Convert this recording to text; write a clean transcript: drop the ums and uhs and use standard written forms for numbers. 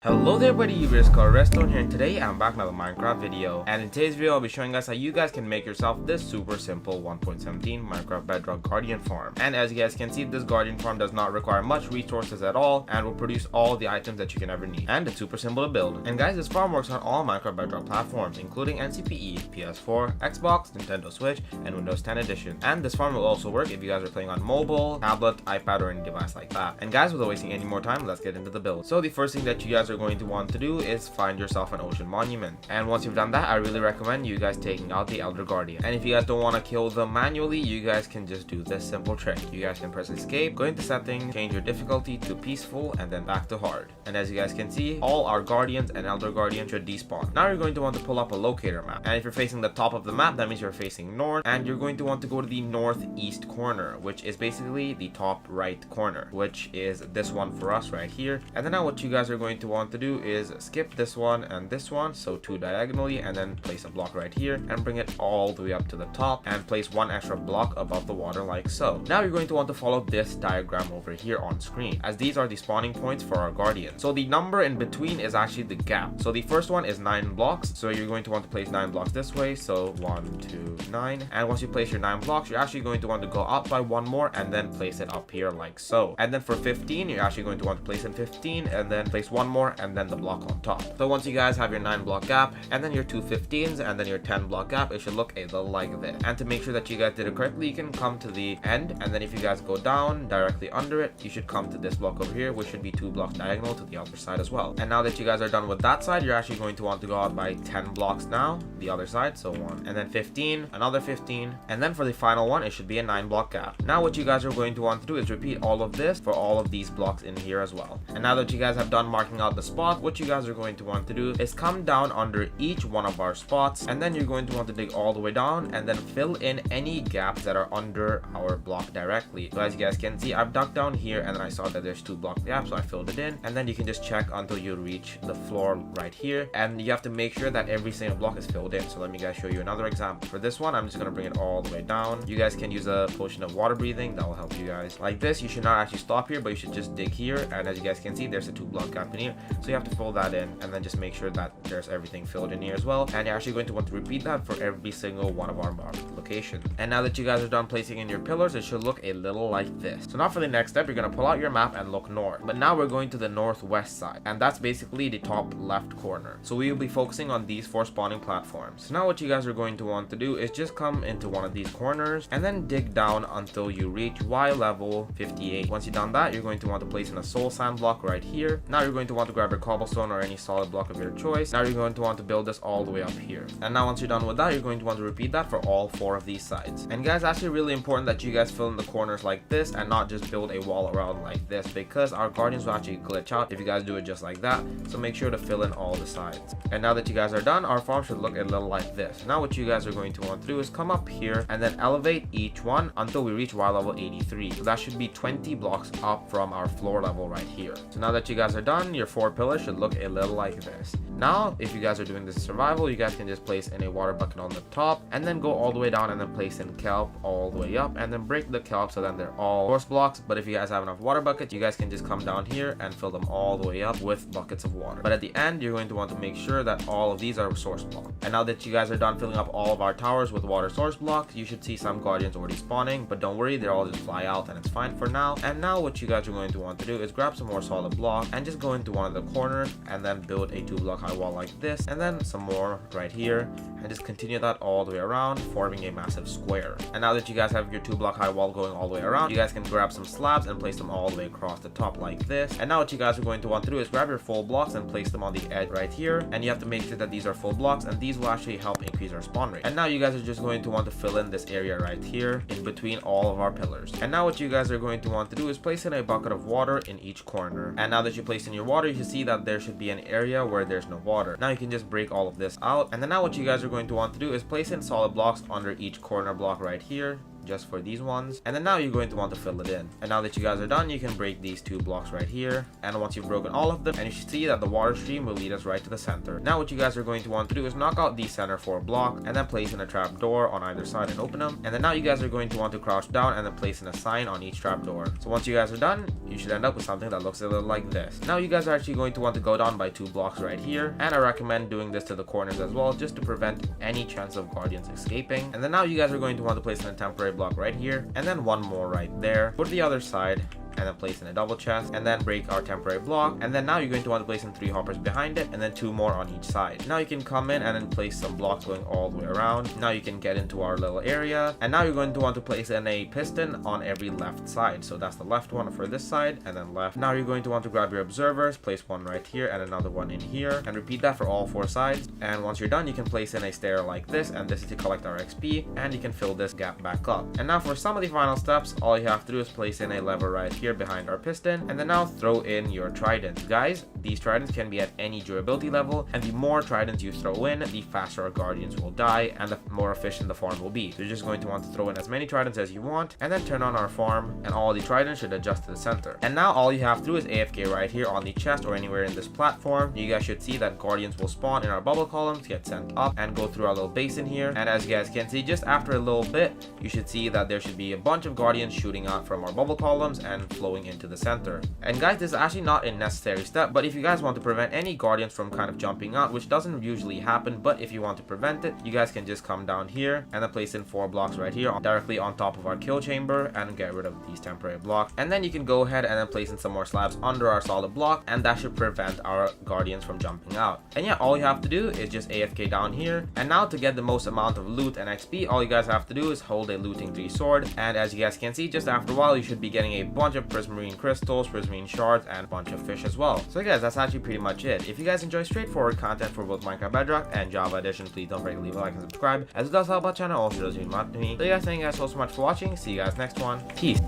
Hello there buddy, it's Cobblestone here, and today I'm back with another Minecraft video. And in today's video I'll be showing guys how you guys can make yourself this super simple 1.17 Minecraft Bedrock Guardian farm. And as you guys can see, this Guardian farm does not require much resources at all and will produce all the items that you can ever need. And it's super simple to build. And guys, this farm works on all Minecraft Bedrock platforms, including MCPE, PS4, Xbox, Nintendo Switch, and Windows 10 Edition. And this farm will also work if you guys are playing on mobile, tablet, iPad, or any device like that. And guys, without wasting any more time, let's get into the build. So the first thing that you guys are going to want to do is find yourself an ocean monument, and once you've done that, I really recommend you guys taking out the Elder Guardian. And if you guys don't want to kill them manually, you guys can just do this simple trick. You guys can press escape, go into settings, change your difficulty to peaceful, and then back to hard. And as you guys can see, all our guardians and Elder Guardian should despawn. Now you're going to want to pull up a locator map, and if you're facing the top of the map, that means you're facing north, and you're going to want to go to the northeast corner, which is basically the top right corner, which is this one for us right here. And then now what you guys are going to want to do is skip this one and this one, so two diagonally, and then place a block right here and bring it all the way up to the top and place one extra block above the water like so. Now you're going to want to follow this diagram over here on screen, as these are the spawning points for our guardians. So the number in between is actually the gap. So the first one is 9 blocks, so you're going to want to place 9 blocks this way, so 1 2 9. And once you place your 9 blocks, you're actually going to want to go up by one more and then place it up here like so. And then for 15, you're actually going to want to place in 15 and then place one more and then the block on top. So once you guys have your 9 block gap and then your two 15s and then your 10 block gap, it should look a little like this. And to make sure that you guys did it correctly, you can come to the end, and then if you guys go down directly under it, you should come to this block over here, which should be 2 blocks diagonal to the other side as well. And now that you guys are done with that side, you're actually going to want to go out by 10 blocks now, the other side, so 1 and then 15, another 15, and then for the final one, it should be a 9 block gap. Now what you guys are going to want to do is repeat all of this for all of these blocks in here as well. And now that you guys have done marking out the spot, what you guys are going to want to do is come down under each one of our spots, and then you're going to want to dig all the way down and then fill in any gaps that are under our block directly. So as you guys can see, I've dug down here and then I saw that there's 2 block gaps, so I filled it in, and then you can just check until you reach the floor right here, and you have to make sure that every single block is filled in. So let me guys show you another example. For this one, I'm just going to bring it all the way down. You guys can use a potion of water breathing, that will help you guys. Like this, you should not actually stop here, but you should just dig here, and as you guys can see, there's a 2 block gap in here, so you have to fill that in and then just make sure that there's everything filled in here as well. And you're actually going to want to repeat that for every single one of our marked locations. And now that you guys are done placing in your pillars, it should look a little like this. So now for the next step, you're going to pull out your map and look north, but now we're going to the northwest side, and that's basically the top left corner. So we will be focusing on these 4 spawning platforms. So now what you guys are going to want to do is just come into one of these corners and then dig down until you reach Y level 58. Once you've done that, you're going to want to place in a soul sand block right here. Now you're going to want to grab your cobblestone or any solid block of your choice. Now you're going to want to build this all the way up here. And now once you're done with that, you're going to want to repeat that for all 4 of these sides. And guys, actually really important that you guys fill in the corners like this and not just build a wall around like this, because our guardians will actually glitch out if you guys do it just like that. So make sure to fill in all the sides. And now that you guys are done, our farm should look a little like this. Now what you guys are going to want to do is come up here and then elevate each one until we reach Y level 83. So that should be 20 blocks up from our floor level right here. So now that you guys are done, your 4 pillars should look a little like this. Now if you guys are doing this in survival, you guys can just place in a water bucket on the top and then go all the way down and then place in kelp all the way up and then break the kelp so then they're all source blocks. But if you guys have enough water buckets, you guys can just come down here and fill them all the way up with buckets of water. But at the end, you're going to want to make sure that all of these are source blocks. And now that you guys are done filling up all of our towers with water source blocks, you should see some guardians already spawning, but don't worry, they'll all just fly out and it's fine for now. And now what you guys are going to want to do is grab some more solid block and just go into one of the corners and then build a 2 block high wall like this, and then some more right here, and just continue that all the way around, forming a massive square. And now that you guys have your 2 block high wall going all the way around, you guys can grab some slabs and place them all the way across the top like this. And now what you guys are going to want to do is grab your full blocks and place them on the edge right here, and you have to make sure that these are full blocks, and these will actually help increase our spawn rate. And now you guys are just going to want to fill in this area right here in between all of our pillars. And now what you guys are going to want to do is place in a bucket of water in each corner. And now that you place in your water, you see that there should be an area where there's no water. Now you can just break all of this out. And then now what you guys are going to want to do is place in solid blocks under each corner block right here. just for these ones. And then now you're going to want to fill it in. And now that you guys are done, you can break these 2 blocks right here. And once you've broken all of them, and you should see that the water stream will lead us right to the center. Now what you guys are going to want to do is knock out the center 4 block and then place in a trap door on either side and open them. And then now you guys are going to want to crouch down and then place in a sign on each trap door. So once you guys are done, you should end up with something that looks a little like this. Now you guys are actually going to want to go down by 2 blocks right here, and I recommend doing this to the corners as well, just to prevent any chance of guardians escaping. And then now you guys are going to want to place in a temporary block right here, and then 1 more right there. For the other side, and then place in a double chest, and then break our temporary block. And then now you're going to want to place in 3 hoppers behind it, and then 2 more on each side. Now you can come in and then place some blocks going all the way around. Now you can get into our little area, and now you're going to want to place in a piston on every left side. So that's the left one for this side, and then left. Now you're going to want to grab your observers, place one right here and another one in here, and repeat that for all 4 sides. And once you're done, you can place in a stair like this, and this is to collect our XP, and you can fill this gap back up. And now for some of the final steps, all you have to do is place in a lever right here behind our piston, and then now throw in your trident. Guys, these tridents can be at any durability level, and the more tridents you throw in, the faster our guardians will die and the more efficient the farm will be. So you're just going to want to throw in as many tridents as you want, and then turn on our farm, and all the tridents should adjust to the center. And now all you have to do is AFK right here on the chest or anywhere in this platform. You guys should see that guardians will spawn in our bubble columns, get sent up, and go through our little basin here. And as you guys can see, just after a little bit, you should see that there should be a bunch of guardians shooting out from our bubble columns and flowing into the center. And guys, this is actually not a necessary step, but if you guys want to prevent any guardians from kind of jumping out, which doesn't usually happen, but if you want to prevent it, you guys can just come down here and then place in 4 blocks right here directly on top of our kill chamber and get rid of these temporary blocks. And then you can go ahead and then place in some more slabs under our solid block, and that should prevent our guardians from jumping out. And yeah, all you have to do is just AFK down here. And now to get the most amount of loot and XP, all you guys have to do is hold a looting 3 sword, and as you guys can see, just after a while you should be getting a bunch of prismarine crystals, prismarine shards, and a bunch of fish as well. So guys, that's actually pretty much it. If you guys enjoy straightforward content for both Minecraft Bedrock and Java Edition, please don't forget to leave a like and subscribe, as it does help our channel. Also does mean a lot to me. So you guys, thank you guys so much for watching. See you guys next one. Peace.